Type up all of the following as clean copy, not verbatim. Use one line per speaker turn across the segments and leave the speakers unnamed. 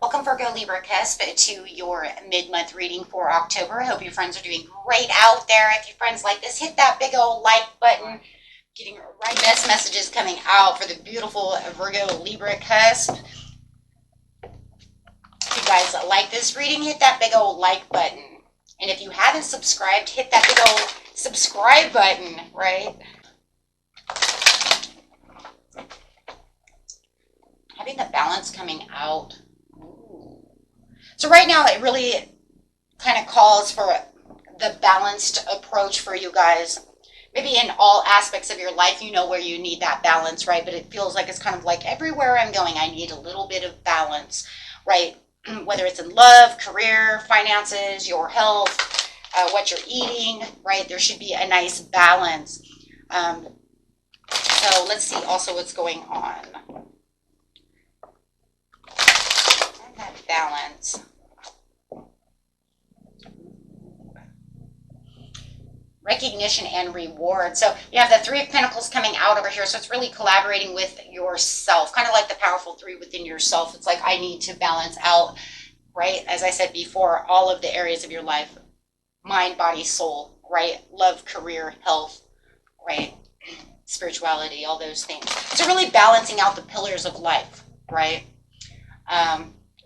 Welcome, Virgo, Libra, Cusp, to your mid-month reading for October. I hope your friends are doing great out there. If your friends like this, hit that big old like button. Getting right best messages coming out for the beautiful Virgo, Libra, Cusp. If you guys like this reading, hit that big old like button. And if you haven't subscribed, hit that big old subscribe button, right? Having the balance coming out. So right now it really kind of calls for the balanced approach for you guys. Maybe in all aspects of your life, you know where you need that balance, right? But it feels like it's kind of like everywhere I'm going, I need a little bit of balance, right? Whether it's in love, career, finances, your health, what you're eating, right? There should be a nice balance. So let's see also what's going on. And that balance. Recognition and reward. So you have the Three of Pentacles coming out over here. So it's really collaborating with yourself, kind of like the powerful three within yourself. It's like I need to balance out, right? As I said before, all of the areas of your life, mind, body, soul, right? Love, career, health, right? Spirituality, all those things. So really balancing out the pillars of life, right?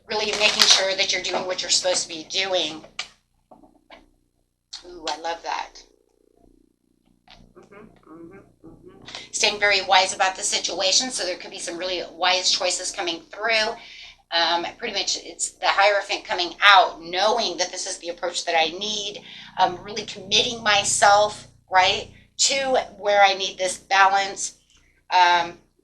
Really making sure that you're doing what you're supposed to be doing. Ooh, I love that. Staying very wise about the situation, so there could be some really wise choices coming through. Pretty much it's the Hierophant coming out, knowing that this is the approach that I need, really committing myself, right, to where I need this balance.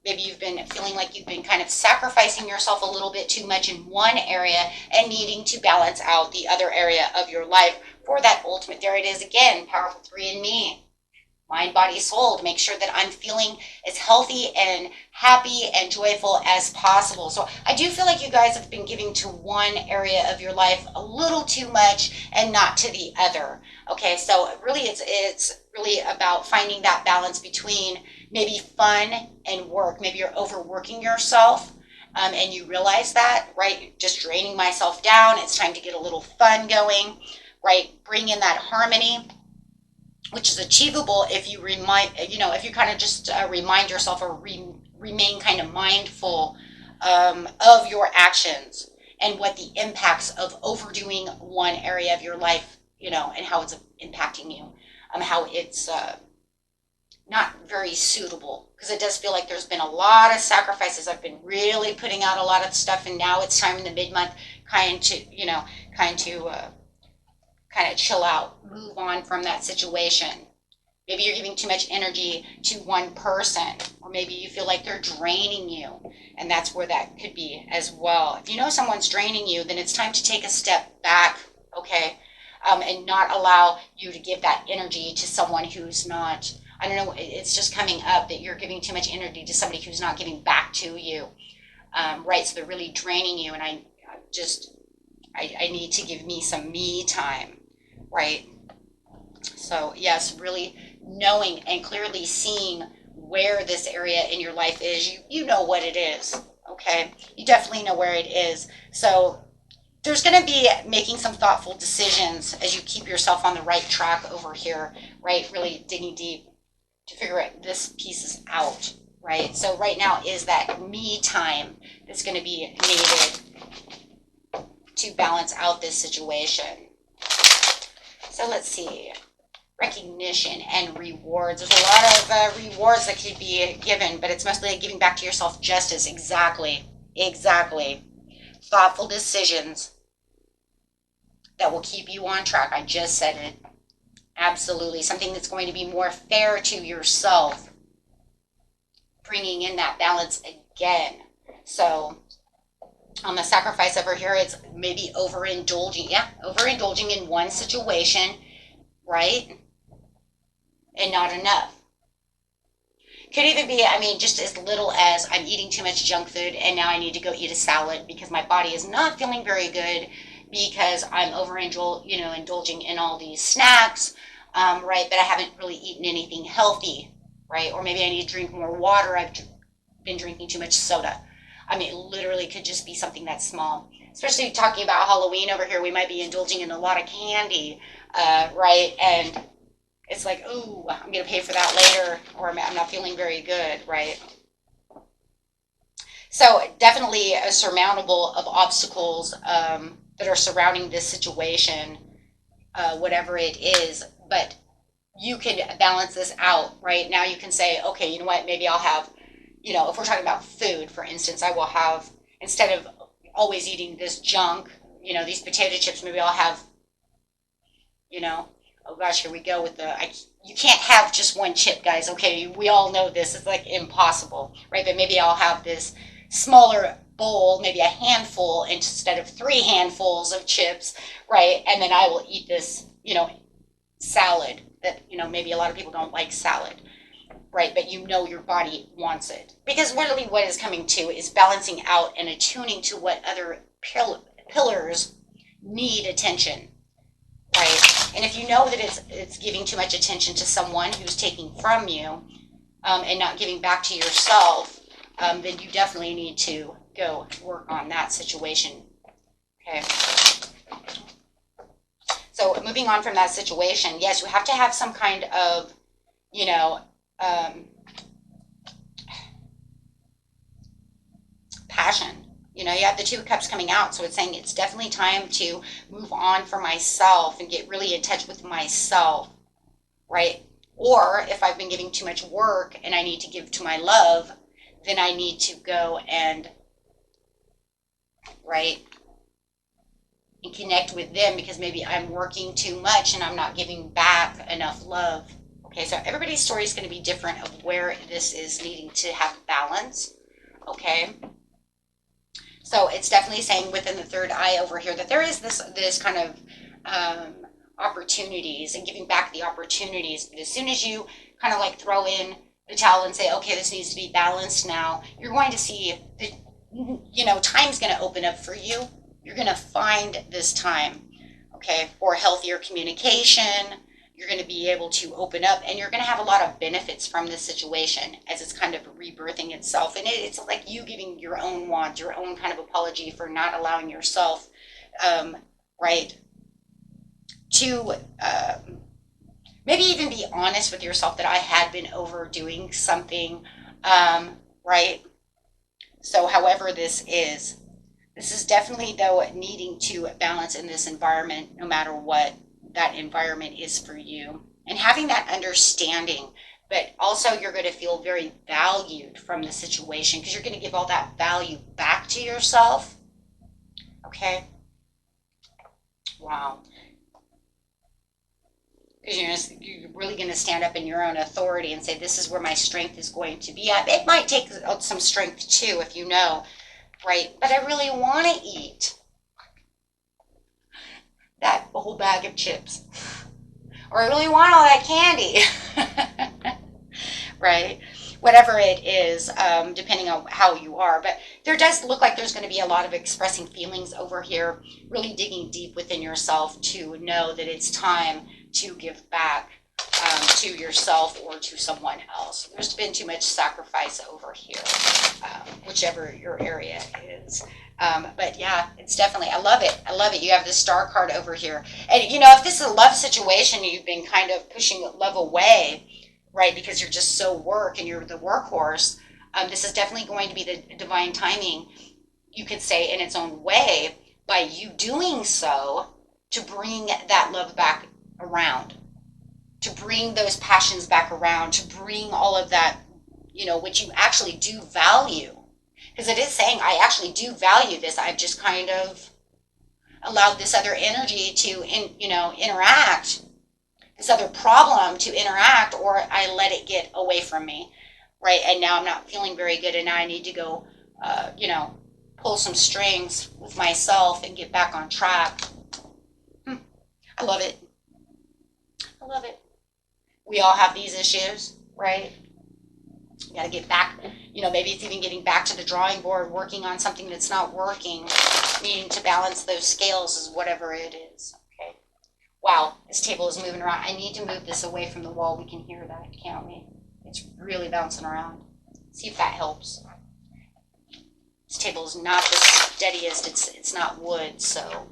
Maybe you've been feeling like you've been kind of sacrificing yourself a little bit too much in one area and needing to balance out the other area of your life for that ultimate, there it is again, powerful three in me. Mind, body, soul, to make sure that I'm feeling as healthy and happy and joyful as possible. So I do feel like you guys have been giving to one area of your life a little too much and not to the other. Okay, so really it's really about finding that balance between maybe fun and work. Maybe you're overworking yourself and you realize that, right? Just draining myself down. It's time to get a little fun going, right? Bring in that harmony, which is achievable if you if you kind of just remind yourself or remain kind of mindful of your actions and what the impacts of overdoing one area of your life, and how it's impacting you, how it's not very suitable, because it does feel like there's been a lot of sacrifices. I've been really putting out a lot of stuff, and now it's time in the mid-month kind of chill out, move on from that situation. Maybe you're giving too much energy to one person, or maybe you feel like they're draining you, and that's where that could be as well. If you know someone's draining you, then it's time to take a step back, okay, and not allow you to give that energy to someone who's not, I don't know, it's just coming up that you're giving too much energy to somebody who's not giving back to you, right? So they're really draining you, and I need to give me some me time. Right? So yes, really knowing and clearly seeing where this area in your life is. You know what it is, okay? You definitely know where it is. So there's going to be making some thoughtful decisions as you keep yourself on the right track over here, right? Really digging deep to figure out this pieces out, right? So right now is that me time that's going to be needed to balance out this situation. So let's see, recognition and rewards. There's a lot of rewards that could be given, but it's mostly giving back to yourself justice. Exactly. Thoughtful decisions that will keep you on track. I just said it. Absolutely. Something that's going to be more fair to yourself. Bringing in that balance again. So on the sacrifice over here, it's maybe overindulging. Yeah, overindulging in one situation, right? And not enough. Could even be, just as little as I'm eating too much junk food and now I need to go eat a salad because my body is not feeling very good because I'm indulging in all these snacks, right? But I haven't really eaten anything healthy, right? Or maybe I need to drink more water. I've been drinking too much soda. It literally could just be something that's small. especially talking about Halloween over here, we might be indulging in a lot of candy, right? And it's like, ooh, I'm going to pay for that later, or I'm not feeling very good, right? So definitely a surmountable of obstacles that are surrounding this situation, whatever it is. But you can balance this out, right? Now you can say, okay, you know what, maybe I'll have, if we're talking about food, for instance, I will have, instead of always eating this junk, these potato chips, maybe I'll have, oh gosh, here we go with you can't have just one chip, guys, okay? We all know this, it's like impossible, right? But maybe I'll have this smaller bowl, maybe a handful instead of 3 handfuls of chips, right? And then I will eat this, salad that, maybe a lot of people don't like salad, right? But your body wants it. Because really what is coming to is balancing out and attuning to what other pillars need attention, right? And if you know that it's giving too much attention to someone who's taking from you and not giving back to yourself, then you definitely need to go work on that situation, okay? So moving on from that situation, yes, you have to have some kind of, passion. You have the 2 of Cups coming out, so it's saying it's definitely time to move on for myself and get really in touch with myself, right? Or if I've been giving too much work and I need to give to my love, then I need to go and, right, and connect with them, because maybe I'm working too much and I'm not giving back enough love. Okay, so everybody's story is going to be different of where this is needing to have balance, okay? So it's definitely saying within the 3rd eye over here that there is this kind of opportunities and giving back the opportunities. But as soon as you kind of like throw in the towel and say, okay, this needs to be balanced now, you're going to see that, time's going to open up for you. You're going to find this time, okay, for healthier communication. You're going to be able to open up, and you're going to have a lot of benefits from this situation as it's kind of rebirthing itself. And it's like you giving your own want, your own kind of apology for not allowing yourself, right, to maybe even be honest with yourself that I had been overdoing something, right? So however this is definitely, though, needing to balance in this environment, no matter what that environment is for you, and having that understanding. But also you're going to feel very valued from the situation, because you're going to give all that value back to yourself, okay? Wow. Because you're really going to stand up in your own authority and say, this is where my strength is going to be at. It might take some strength too, if you know, right? But I really want to eat that whole bag of chips. Or I really want all that candy. Right? Whatever it is, depending on how you are. But there does look like there's going to be a lot of expressing feelings over here, really digging deep within yourself to know that it's time to give back to yourself or to someone else. There's been too much sacrifice over here, whichever your area is. But yeah, it's definitely, I love it. I love it. You have the Star card over here. And if this is a love situation, you've been kind of pushing love away, right? Because you're just so work and you're the workhorse. This is definitely going to be the divine timing, you could say, in its own way, by you doing so to bring that love back around, to bring those passions back around, to bring all of that, which you actually do value. Because it is saying, I actually do value this. I've just kind of allowed this other energy to, interact, this other problem to interact, or I let it get away from me, right? And now I'm not feeling very good, and now I need to go, pull some strings with myself and get back on track. I love it. I love it. We all have these issues, right? You got to get back, maybe it's even getting back to the drawing board, working on something that's not working, needing to balance those scales is whatever it is, okay? Wow, this table is moving around. I need to move this away from the wall. We can hear that, can't we? It's really bouncing around. See if that helps. This table is not the steadiest. It's not wood, so.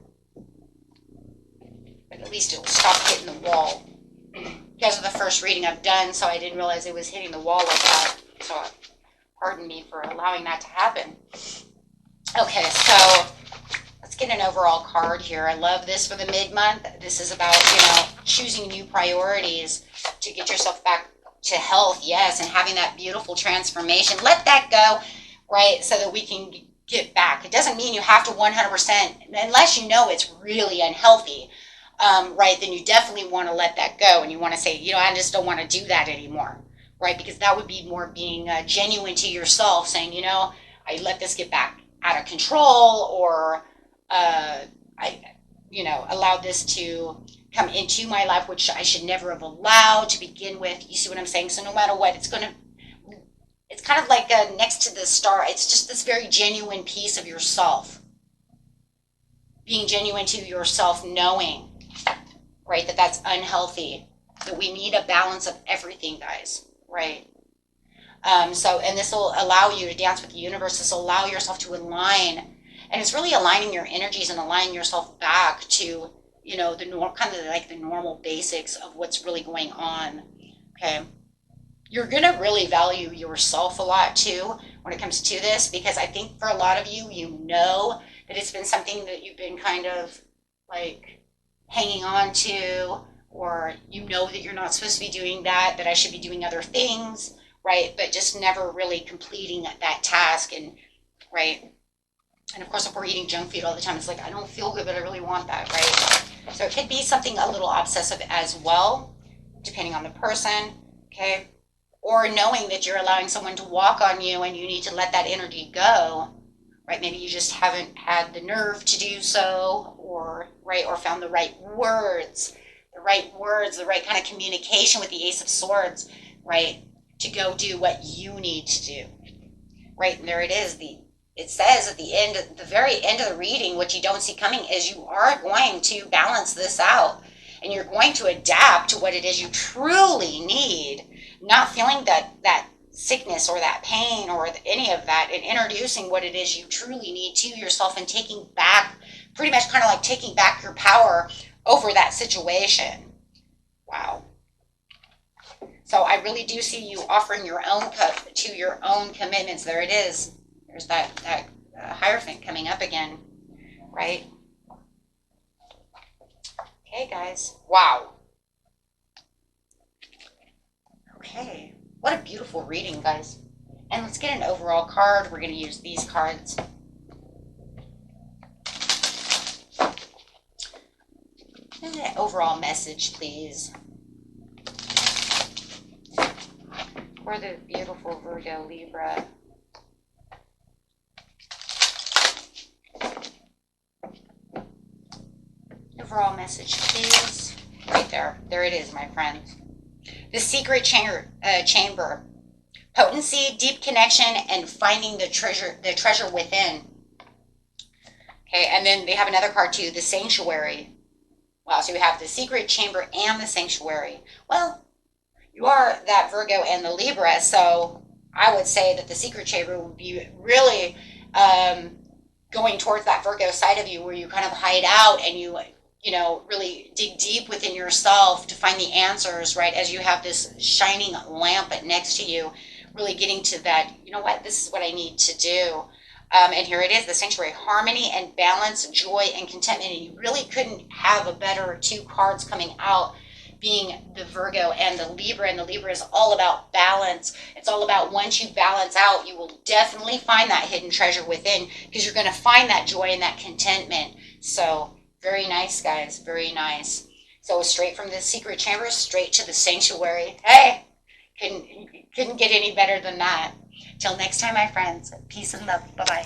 But at least it will stop hitting the wall. You guys are the first reading I've done, so I didn't realize it was hitting the wall like that. So pardon me for allowing that to happen. Okay, so let's get an overall card here. I love this for the mid-month. This is about, choosing new priorities to get yourself back to health, yes, and having that beautiful transformation. Let that go, right, so that we can get back. It doesn't mean you have to 100%, unless you know it's really unhealthy, right, then you definitely want to let that go, and you want to say, I just don't want to do that anymore, right, because that would be more being genuine to yourself, saying, I let this get back out of control, or I allowed this to come into my life, which I should never have allowed to begin with. You see what I'm saying? So no matter what, it's kind of like next to the star. It's just this very genuine piece of yourself. Being genuine to yourself, knowing, right, that that's unhealthy, that we need a balance of everything, guys, right? And this will allow you to dance with the universe. This will allow yourself to align, and it's really aligning your energies and aligning yourself back to, the normal basics of what's really going on. Okay, you're gonna really value yourself a lot too when it comes to this, because I think for a lot of you, that it's been something that you've been kind of like hanging on to, or that you're not supposed to be doing that I should be doing other things. Right, but just never really completing that task, and right, and of course, if we're eating junk food all the time, it's like, I don't feel good, but I really want that, right? So it could be something a little obsessive as well, depending on the person, okay? Or knowing that you're allowing someone to walk on you, and you need to let that energy go, right? Maybe you just haven't had the nerve to do so, or found the right words, the right kind of communication with the Ace of Swords, right? To go do what you need to do, right? And there it is. It says at the very end of the reading, what you don't see coming is you are going to balance this out, and you're going to adapt to what it is you truly need, not feeling that sickness or that pain or any of that, and introducing what it is you truly need to yourself, and taking back, pretty much kind of like taking back your power over that situation. Wow. So I really do see you offering your own cup to your own commitments. There it is. There's that Hierophant coming up again, right? Okay, guys. Wow. Okay. What a beautiful reading, guys. And let's get an overall card. We're going to use these cards. And an overall message, please. For the beautiful Virgo, Libra. Overall message, please. Right there. There it is, my friends. The secret chamber. Potency, deep connection, and finding the treasure within. Okay, and then they have another card too, the sanctuary. Wow, so you have the secret chamber and the sanctuary. Well, you are that Virgo and the Libra, so I would say that the secret chamber would be really going towards that Virgo side of you, where you kind of hide out and you really dig deep within yourself to find the answers, right? As you have this shining lamp next to you, really getting to that, this is what I need to do. And here it is, the sanctuary, harmony and balance, joy and contentment. And you really couldn't have a better two cards coming out, being the Virgo and the Libra. And the Libra is all about balance. It's all about, once you balance out, you will definitely find that hidden treasure within, because you're going to find that joy and that contentment. So very nice, guys. Very nice. So straight from the secret chamber, straight to the sanctuary. Hey, couldn't get any better than that. Till next time, my friends. Peace and love. Bye-bye.